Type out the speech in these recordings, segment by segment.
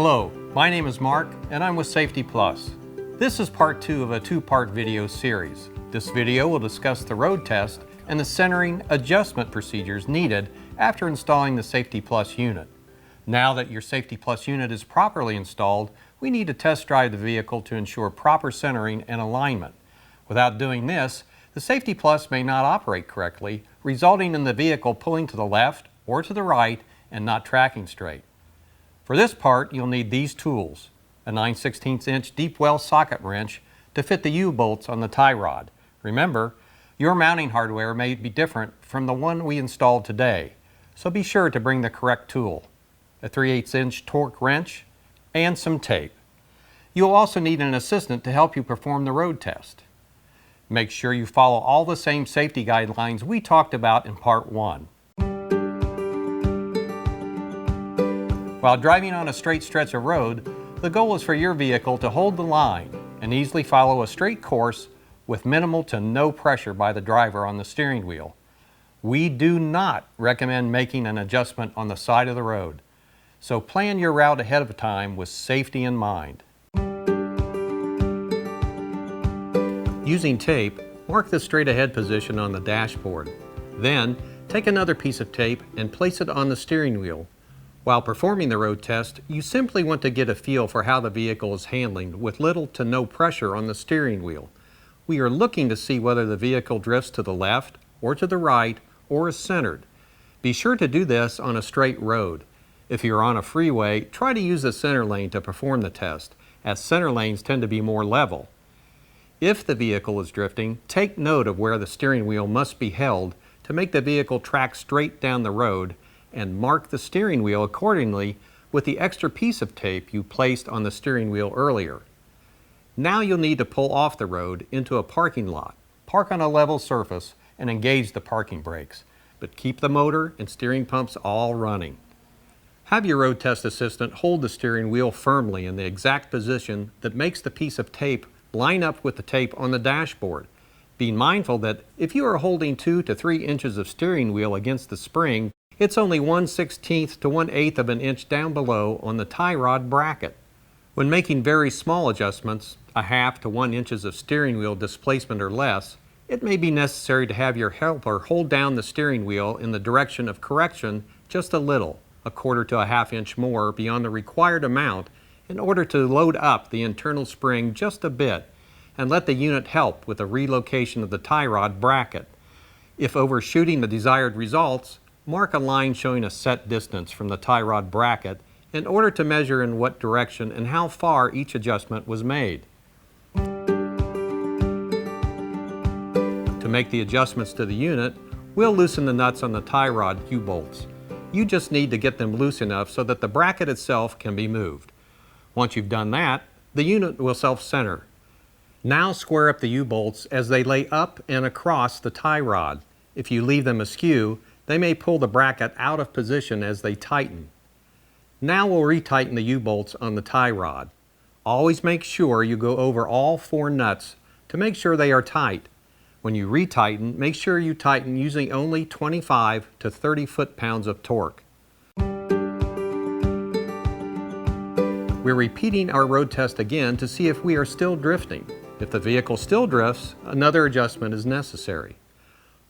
Hello, my name is Mark and I'm with Safety Plus. This is part 2 of a 2-part video series. This video will discuss the road test and the centering adjustment procedures needed after installing the Safety Plus unit. Now that your Safety Plus unit is properly installed, we need to test drive the vehicle to ensure proper centering and alignment. Without doing this, the Safety Plus may not operate correctly, resulting in the vehicle pulling to the left or to the right and not tracking straight. For this part, you'll need these tools: a 9/16" deep well socket wrench to fit the U-bolts on the tie rod. Remember, your mounting hardware may be different from the one we installed today, so be sure to bring the correct tool: a 3/8" torque wrench and some tape. You'll also need an assistant to help you perform the road test. Make sure you follow all the same safety guidelines we talked about in part 1. While driving on a straight stretch of road, the goal is for your vehicle to hold the line and easily follow a straight course with minimal to no pressure by the driver on the steering wheel. We do not recommend making an adjustment on the side of the road, so plan your route ahead of time with safety in mind. Using tape, mark the straight ahead position on the dashboard. Then, take another piece of tape and place it on the steering wheel. While performing the road test, you simply want to get a feel for how the vehicle is handling with little to no pressure on the steering wheel. We are looking to see whether the vehicle drifts to the left or to the right or is centered. Be sure to do this on a straight road. If you're on a freeway, try to use the center lane to perform the test, as center lanes tend to be more level. If the vehicle is drifting, take note of where the steering wheel must be held to make the vehicle track straight down the road, and mark the steering wheel accordingly with the extra piece of tape you placed on the steering wheel earlier. Now you'll need to pull off the road into a parking lot, park on a level surface, and engage the parking brakes, but keep the motor and steering pumps all running. Have your road test assistant hold the steering wheel firmly in the exact position that makes the piece of tape line up with the tape on the dashboard. Be mindful that if you are holding 2 to 3 inches of steering wheel against the spring, it's only 1/16 to 1/8 of an inch down below on the tie rod bracket. When making very small adjustments, 1/2 to 1 inches of steering wheel displacement or less, it may be necessary to have your helper hold down the steering wheel in the direction of correction just a little, 1/4 to 1/2 inch more beyond the required amount, in order to load up the internal spring just a bit and let the unit help with the relocation of the tie rod bracket. If overshooting the desired results, mark a line showing a set distance from the tie rod bracket in order to measure in what direction and how far each adjustment was made. To make the adjustments to the unit, we'll loosen the nuts on the tie rod U-bolts. You just need to get them loose enough so that the bracket itself can be moved. Once you've done that, the unit will self-center. Now square up the U-bolts as they lay up and across the tie rod. If you leave them askew, they may pull the bracket out of position as they tighten. Now we'll retighten the U-bolts on the tie rod. Always make sure you go over all 4 nuts to make sure they are tight. When you retighten, make sure you tighten using only 25 to 30 foot-pounds of torque. We're repeating our road test again to see if we are still drifting. If the vehicle still drifts, another adjustment is necessary.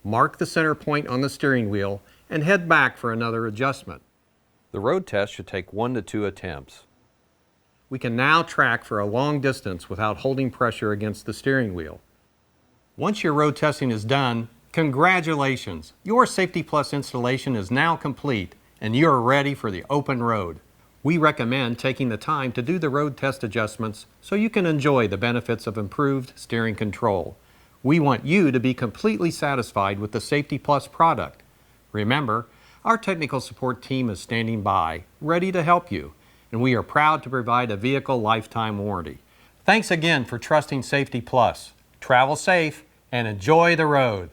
Mark the center point on the steering wheel and head back for another adjustment. The road test should take 1 to 2 attempts. We can now track for a long distance without holding pressure against the steering wheel. Once your road testing is done, congratulations! Your Safety Plus installation is now complete and you are ready for the open road. We recommend taking the time to do the road test adjustments so you can enjoy the benefits of improved steering control. We want you to be completely satisfied with the Safety Plus product. Remember, our technical support team is standing by, ready to help you, and we are proud to provide a vehicle lifetime warranty. Thanks again for trusting Safety Plus. Travel safe and enjoy the road.